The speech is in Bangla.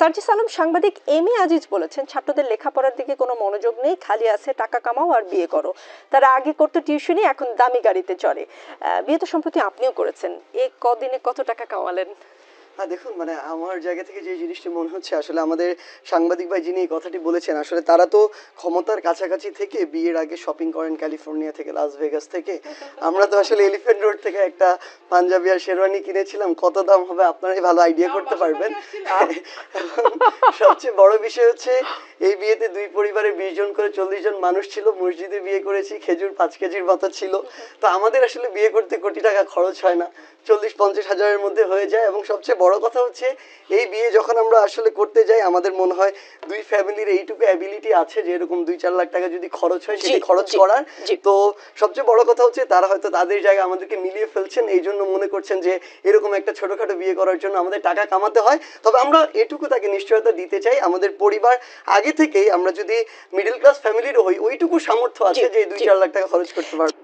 সার্জিস আলম সাংবাদিক এম এ আজিজ বলেছেন, ছাত্রদের লেখাপড়ার দিকে কোনো মনোযোগ নেই, খালি আছে টাকা কামাও আর বিয়ে করো। তারা আগে করতো টিউশনি, এখন দামি গাড়িতে চড়ে। বিয়ে তো সম্প্রতি আপনিও করেছেন, এই কদিনে কত টাকা কামালেন? হ্যাঁ দেখুন, মানে আমার জায়গা থেকে যে জিনিসটি মনে হচ্ছে, আসলে আমাদের সাংবাদিক ভাই যিনি এই কথাটি বলেছেন, আসলে তারা তো ক্ষমতার কাছাকাছি থেকে বিয়ের আগে শপিং করেন ক্যালিফোর্নিয়া থেকে, লাস ভেগাস থেকে। আমরা তো আসলে এলিফ্যান্ট রোড থেকে একটা পাঞ্জাবি আর শেরওয়ানি কিনেছিলাম, কত দাম হবে আপনারাই ভালো আইডিয়া করতে পারবেন। সবচেয়ে বড় বিষয় হচ্ছে এই বিয়েতে দুই পরিবারে 20 জন করে 40 জন মানুষ ছিল, মসজিদে বিয়ে করেছি, খেজুর 5 কেজির মতো ছিল। তো আমাদের আসলে বিয়ে করতে কোটি টাকা খরচ হয় না, 40-50 হাজারের মধ্যে হয়ে যায়। এবং সবচেয়ে বড় কথা হচ্ছে এই বিয়ে যখন আমরা আসলে করতে যাই, আমাদের মনে হয় দুই ফ্যামিলির এইটুকু অ্যাবিলিটি আছে যে এরকম 2-4 লাখ টাকা যদি খরচ হয় সেটি খরচ করার। তো সবচেয়ে বড় কথা হচ্ছে তারা হয়তো তাদের জায়গায় আমাদেরকে মিলিয়ে ফেলছেন, এই জন্য মনে করছেন যে এরকম একটা ছোটখাটো বিয়ে করার জন্য আমাদের টাকা কামাতে হয়। তবে আমরা এটুকু তাকে নিশ্চয়তা দিতে চাই, আমাদের পরিবার আগে থেকেই, আমরা যদি মিডল ক্লাস ফ্যামিলির হই, ওইটুকু সামর্থ্য আছে যে 2-4 লাখ টাকা খরচ করতে পারবো।